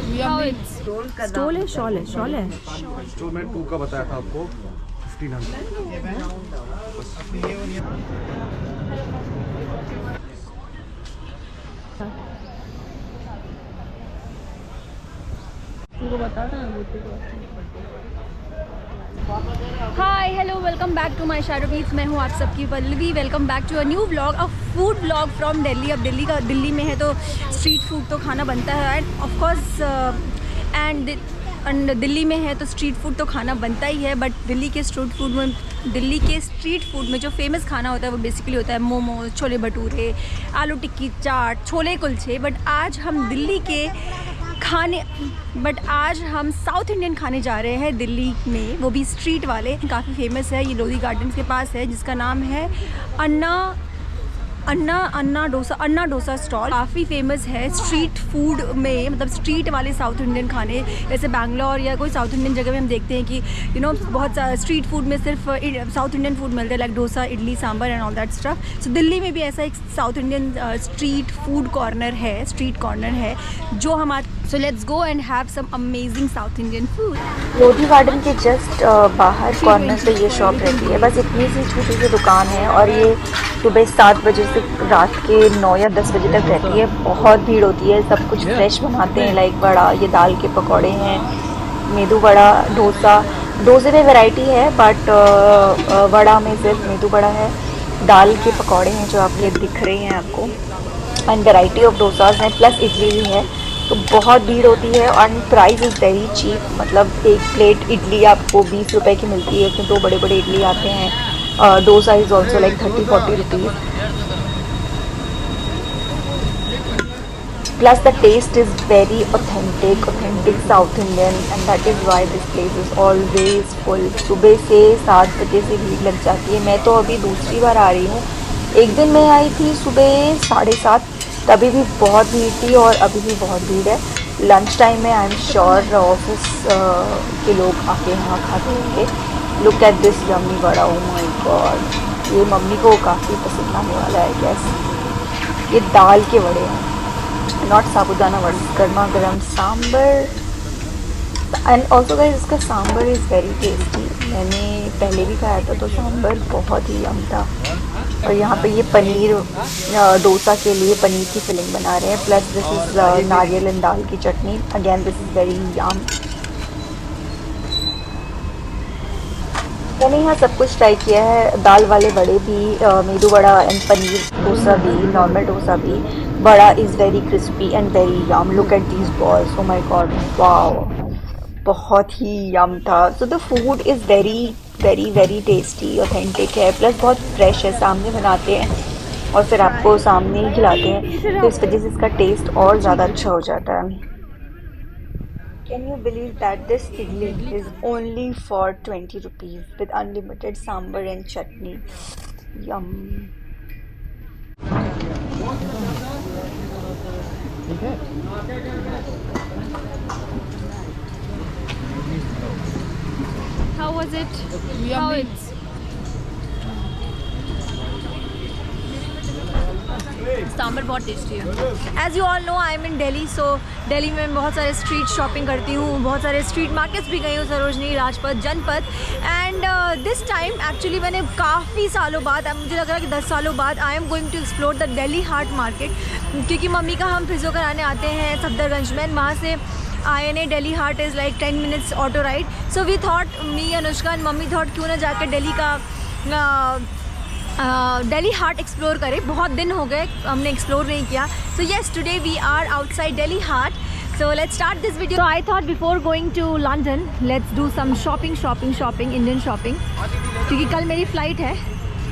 Stall है, shawl है, shawl है। जो मैं 2 का बताया था आपको 1500। Hi hello welcome back to my shadow beats. मैं हूँ आप सबकी Pallavi. Welcome back to a new vlog, a food vlog from Delhi. अब दिल्ली में है तो स्ट्रीट फूड तो खाना बनता है end of course and Delhi में है तो स्ट्रीट फूड तो खाना बनता ही है। बट दिल्ली के स्ट्रीट फूड में जो फेमस खाना होता है वो बेसिकली होता है मोमोज, छोले भटूरे, आलू टिक्की चाट, छोले कुलचे। बट आज हम साउथ इंडियन खाने जा रहे हैं दिल्ली में, वो भी स्ट्रीट वाले। काफ़ी फेमस है, ये लोधी गार्डन्स के पास है, जिसका नाम है अन्ना डोसा स्टॉल। काफ़ी फेमस है स्ट्रीट फूड में, मतलब स्ट्रीट वाले साउथ इंडियन खाने। जैसे बैंगलोर या कोई साउथ इंडियन जगह में हम देखते हैं कि बहुत बहुत स्ट्रीट फूड में सिर्फ साउथ इंडियन फूड मिलते हैं, like dosa, idli, sambar and all that stuff. So Delhi में भी ऐसा एक south Indian street food corner है, स्ट्रीट कॉर्नर है जो हमारे। So let's go and have some amazing south Indian food. Lodhi garden के जस्ट बाहर कॉर्नर पे ये शॉप रहती है। बस इतनी सी छोटी सी दुकान है और ये सुबह 7 बजे से रात के 9 या 10 बजे तक रहती है। बहुत भीड़ होती है, सब कुछ फ्रेश बनाते हैं, लाइक वड़ा, ये दाल के पकौड़े हैं, मेदू वड़ा, डोसे में वैरायटी है बट वड़ा में सिर्फ मेदू वड़ा है। दाल के पकौड़े हैं जो आपके दिख रहे हैं आपको, एंड वैरायटी ऑफ डोसाज हैं, प्लस इडली भी है। तो बहुत भीड़ होती है and price is very cheap. मतलब एक प्लेट इडली आपको 20 रुपए की मिलती है, उसमें 2 बड़े बड़े इडली आते हैं। Dosa is also like 30-40 rupees. Plus the taste is very authentic south Indian, and that is why this place is always full. सुबह से 7 बजे से भीड़ लग जाती है। मैं तो अभी दूसरी बार आ रही हूँ। एक दिन मैं आई थी सुबह 7:30, तभी भी बहुत भीड़ थी और अभी भी बहुत भीड़ है। लंच टाइम में आई एम श्योर ऑफिस के लोग आके यहाँ खाते होंगे। Look at this yummy vada, oh my God, ये मम्मी को काफ़ी पसंद आने वाला है गैस। ये दाल के वड़े हैं, नॉट साबुदाना वड़े, गर्मा गर्म सांबर। एंड ऑल्सो गाइस इसका सांबर इज़ वेरी टेस्टी। मैंने पहले भी खाया था तो सांबर बहुत ही यम था। और यहाँ पे ये पनीर डोसा के लिए पनीर की फिलिंग बना रहे हैं, plus this is nariyal and dal की चटनी। Again this is very yum. मैंने यहाँ सब कुछ ट्राई किया है, दाल वाले बड़े भी, मेदू वड़ा एंड पनीर डोसा भी, नॉर्मल डोसा भी। Vada is very crispy and very Yama. Look at these balls, oh my God, wow, बहुत ही यम था। So the food is very tasty, authentic है, प्लस बहुत फ्रेश है, सामने बनाते हैं और फिर आपको सामने ही खिलाते हैं, तो इस वजह से इसका टेस्ट और ज़्यादा अच्छा हो जाता है। Can you believe that this idli is only for 20 rupees with unlimited sambar and chutney? Yum. How was it? How it's sambar बहुत टेस्टी है। As you all know I am in Delhi, so Delhi में मैं बहुत सारे स्ट्रीट शॉपिंग करती हूँ, बहुत सारे स्ट्रीट मार्केट्स भी गई हूँ, सरोजनी, राजपथ, जनपथ। एंड दिस टाइम एक्चुअली मैंने काफ़ी सालों बाद, मुझे लग रहा है कि 10 सालों बाद, I am going to explore the Delhi Haat market. क्योंकि मम्मी का हम फिजियो कराने आते हैं सफदरगंज में, वहाँ से INA Delhi Haat is like 10 minutes auto ride. So we thought, me, Anushka and mummy thought, क्यों ना जाकर दिल्ली का दिल्ली हाट एक्सप्लोर करें। बहुत दिन हो गए हमने एक्सप्लोर नहीं किया। So yes, today we are outside Delhi Haat. So let's start this video. So I thought before going to London let's do some shopping, Indian shopping, क्योंकि कल मेरी फ़्लाइट है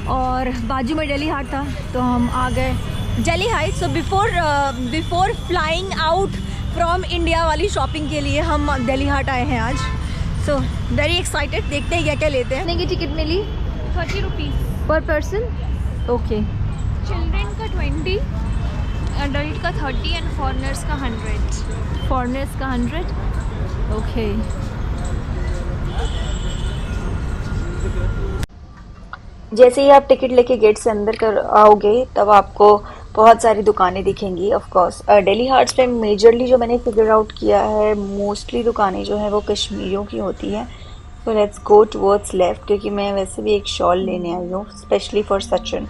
और बाजू में दिल्ली हाट था तो हम आ गए Delhi Haat. So before flying out from India वाली शॉपिंग के लिए हम दिल्ली हाट आए हैं आज। सो वेरी एक्साइटेड, देखते हैं क्या क्या लेते हैं। की टिकट मिली 30 रुपीज़ पर पर्सन। ओके, चिल्ड्रेन का 20, एडल्ट का 30 एंड फॉरेनर्स का 100। फॉरेनर्स का 100। ओके, जैसे ही आप टिकट लेके गेट से अंदर कर आओगे तब आपको बहुत सारी दुकानें दिखेंगी ऑफ कोर्स। दिल्ली हार्ट्स पे मेजरली जो मैंने फिगर आउट किया है, मोस्टली दुकानें जो हैं वो कश्मीरियों की होती हैं। तो लेट्स गो टुवर्ड्स लेफ्ट, क्योंकि मैं वैसे भी एक शॉल लेने आई हूँ specially for Sachin.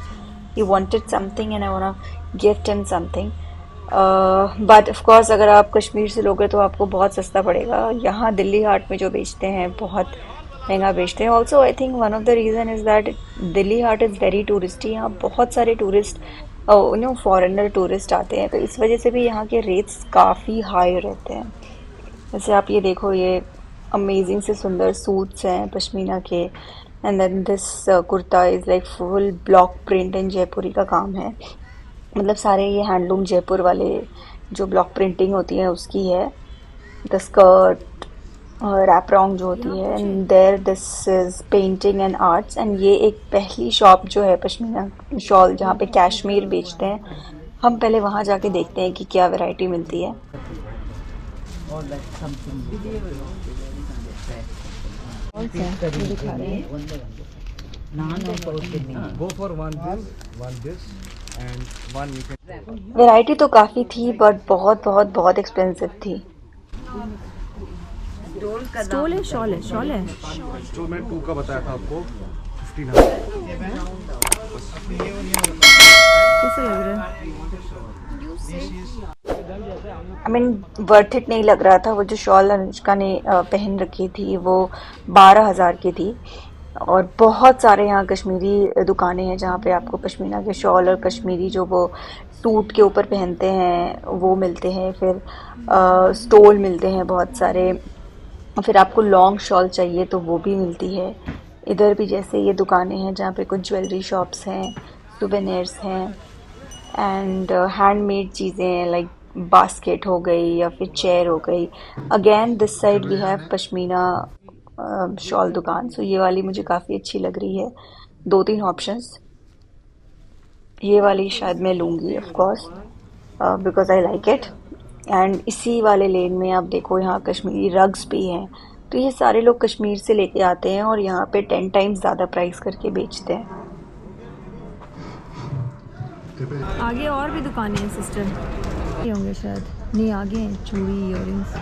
He wanted something and I want to gift him something. But of course अगर आप कश्मीर से लोगे तो आपको बहुत सस्ता पड़ेगा। यहाँ दिल्ली हाट में जो बेचते हैं बहुत महंगा बेचते हैं। Also I think one of the reason is that Delhi Haat is very touristy. यहाँ बहुत सारे टूरिस्ट फॉरेनर टूरिस्ट आते हैं, तो इस वजह से भी यहाँ के रेट्स काफ़ी हाई रहते हैं। जैसे आप ये देखो, ये अमेजिंग से सुंदर सूट्स हैं पश्मीना के, and then this kurta is like full block print and Jaipuri का काम है। मतलब सारे ये हैंडलूम जयपुर वाले जो ब्लॉक प्रिंटिंग होती है उसकी है। द स्कर्ट रैप रॉन्ग जो होती है, and there this is painting and arts. And ये एक पहली शॉप जो है पश्मीना शॉल जहाँ पे कैश्मीर बेचते हैं। हम पहले वहाँ जाके देखते हैं कि क्या वैरायटी मिलती है। Go for one this, and one you can. Variety तो काफ़ी थी बट बहुत बहुत बहुत एक्सपेंसिव थी। स्टोल है, शॉल है, शॉल है। जो मैं 2 का बताया था आपको 1500। कैसे लग रहा है? आई मीन वर्थ इट नहीं लग रहा था। वो जो शॉल अनुष्का ने पहन रखी थी वो 12,000 की थी। और बहुत सारे यहाँ कश्मीरी दुकानें हैं जहाँ पे आपको पश्मीना के शॉल और कश्मीरी जो वो सूट के ऊपर पहनते हैं वो मिलते हैं। फिर स्टोल मिलते हैं बहुत सारे। फिर आपको लॉन्ग शॉल चाहिए तो वो भी मिलती है। इधर भी जैसे ये दुकानें हैं जहाँ पे कुछ ज्वेलरी शॉप्स हैं, सुवेनियर्स हैं, एंड हैंडमेड चीज़ें हैं लाइक बास्केट हो गई या फिर चेयर हो गई। Again this side we have pashmina shawl दुकान। सो ये वाली मुझे काफ़ी अच्छी लग रही है। 2-3 ऑप्शंस, ये वाली शायद मैं लूँगी of course because I like it. And इसी वाले लेन में आप देखो यहाँ कश्मीरी रग्स भी हैं। तो ये सारे लोग कश्मीर से लेके आते हैं और यहाँ पे 10 टाइम्स ज़्यादा प्राइस करके बेचते हैं। आगे और भी दुकानें हैं सिस्टर, ये होंगे शायद। नहीं, आगे हैं चूड़ी, इयररिंग्स।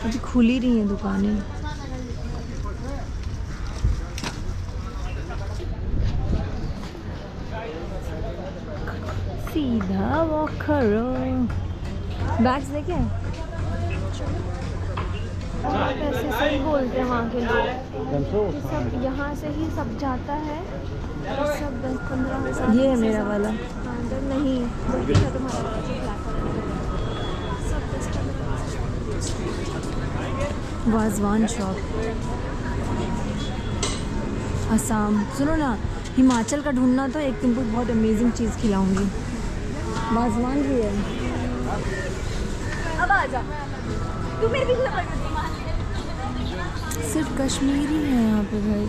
अभी खुली रही हैं दुकानें। सीधा वॉक करो। बैग्स लेके आए? पैसे सही बोलते हैं वहाँ के लोग, कि सब यहाँ से ही सब जाता है और सब 10-15 हज़ार। ये है मेरा वाला। नहीं, तुम्हारा सब 10-15। वाजवान शॉप, असम। सुनो ना, हिमाचल का ढूंढना तो एक तुमको बहुत अमेजिंग चीज़ खिलाऊंगी। वाजवान भी है। अब आ जा, तू मेरे पीछे पड़ गई। सिर्फ कश्मीरी है यहाँ पे भाई।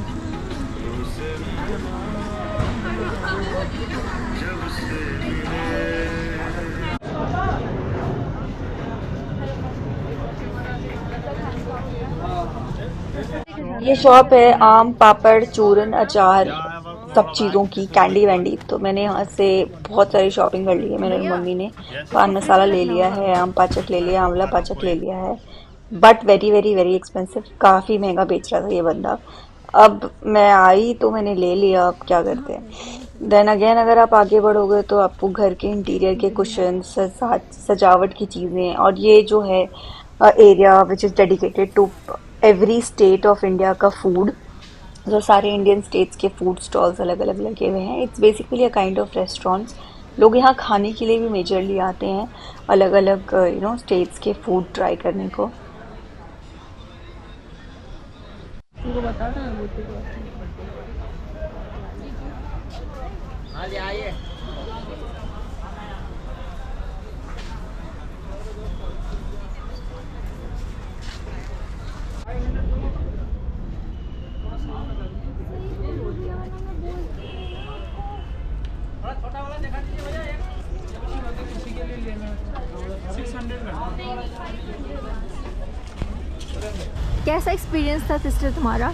ये शॉप है आम पापड़ चूरन अचार सब चीज़ों की, कैंडी वैंडी। तो मैंने यहाँ से बहुत सारी शॉपिंग कर ली है। मेरी मम्मी ने पान मसाला ले लिया है, आम पाचक ले लिया, आंवला पाचक ले लिया है। But very very very expensive, काफ़ी महंगा बेच रहा था ये बंदा। अब मैं आई तो मैंने ले लिया, अब क्या करते हैं। देन अगेन अगर आप आगे बढ़ोगे तो आपको घर के इंटीरियर के कुशन, सजावट की चीज़ें, और ये जो है area which is dedicated to every state of India का फूड। जो सारे इंडियन स्टेट्स के फूड स्टॉल्स अलग अलग लगे हुए हैं। It's basically a kind of restaurants. लोग यहाँ खाने के लिए भी मेजरली आते हैं, अलग अलग स्टेट्स के फूड ट्राई करने को। कैसा एक्सपीरियंस था सिस्टर तुम्हारा?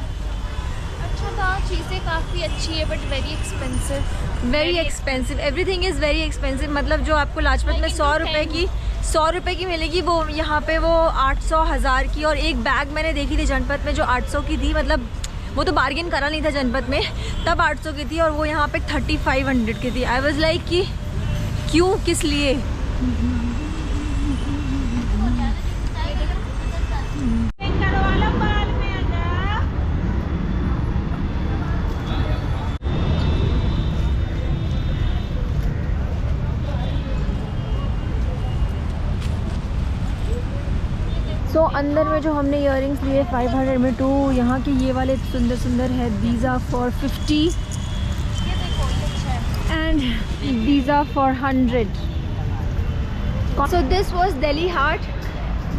अच्छा था, चीज़ें काफ़ी अच्छी है but very expensive. Very expensive, everything is very expensive. मतलब जो आपको लाजपत में 100 रुपए की मिलेगी, वो यहाँ पे वो 800 1000 की। और एक बैग मैंने देखी थी जनपद में जो 800 की थी, मतलब वो तो बार्गेन करा नहीं था जनपद में, तब 800 की थी और वो यहाँ पे 3500 की थी। आई वाज लाइक कि क्यों, किस लिए? सो अंदर में जो हमने इयररिंग्स लिए 500 में 2, यहाँ के ये वाले सुंदर सुंदर है। These are for 50 and these are for 100। So this was Delhi Haat.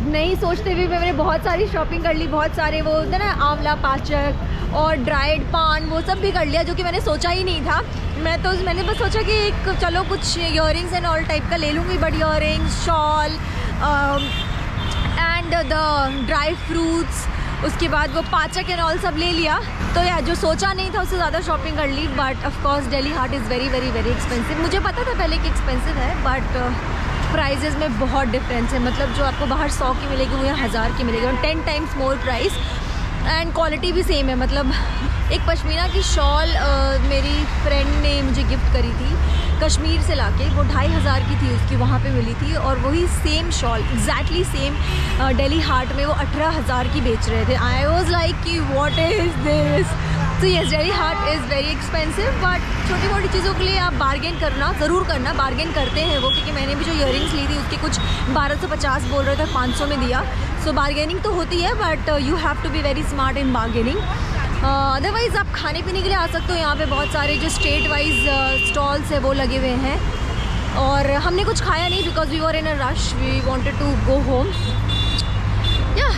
नहीं सोचते हुए मैंने बहुत सारी शॉपिंग कर ली, बहुत सारे वो होता है ना आंवला पाचक और ड्राइड पान, वो सब भी कर लिया जो कि मैंने सोचा ही नहीं था। मैंने बस सोचा कि एक चलो कुछ इयररिंग्स एंड ऑल टाइप का ले लूँगी, but earrings, shawl and the dry fruits, उसके बाद वो पाचक एंड ऑल सब ले लिया। तो यार जो सोचा नहीं था उससे ज़्यादा शॉपिंग कर ली। But of course Delhi Haat is very very very expensive. मुझे पता था पहले कि एक्सपेंसिव है, बट प्राइजेज़ में बहुत डिफरेंस है। मतलब जो आपको बाहर 100 की मिलेगी वो यहाँ 1000 की मिलेगी, और 10 times more price. And quality भी सेम है। मतलब एक पश्मीना की शॉल मेरी फ्रेंड ने मुझे गिफ्ट करी थी कश्मीर से लाके, वो 2500 की थी, उसकी वहाँ पे मिली थी। और वही same shawl exactly same Delhi Haat में वो 18000 की बेच रहे थे। आई वॉज लाइक कि व्हाट इज़ दिस। तो yes, Delhi Haat is very expensive, but छोटी मोटी चीज़ों के लिए आप बार्गेन करना ज़रूर करना। बार्गेन करते हैं वो, क्योंकि मैंने भी जो इयररिंग्स ली थी उसके कुछ 1250 बोल रहे थे, 500 में दिया। सो बार्गेनिंग तो होती है, but you have to be very smart in bargaining. Otherwise आप खाने पीने के लिए आ सकते हो। यहाँ पे बहुत सारे जो स्टेट वाइज स्टॉल्स है वो लगे हुए हैं। और हमने कुछ खाया नहीं because we were in a rush, we wanted to go home.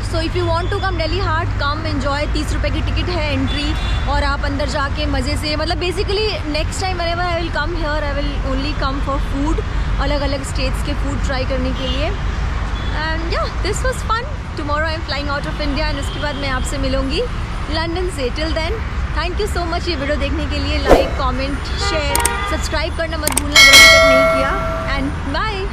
So if you want to come Delhi Haat, come enjoy. 30 रुपये की टिकट है एंट्री, और आप अंदर जाके मज़े से, मतलब basically next time whenever I will come here, I will only come for food, अलग अलग स्टेट्स के फूड ट्राई करने के लिए। And yeah this was fun. Tomorrow I am flying out of India, and उसके बाद मैं आपसे मिलूँगी लंदन से। Till then thank you so much ये वीडियो देखने के लिए। लाइक, कमेंट, शेयर, सब्सक्राइब करना मत भूलना अगर अभी तक नहीं किया। And bye.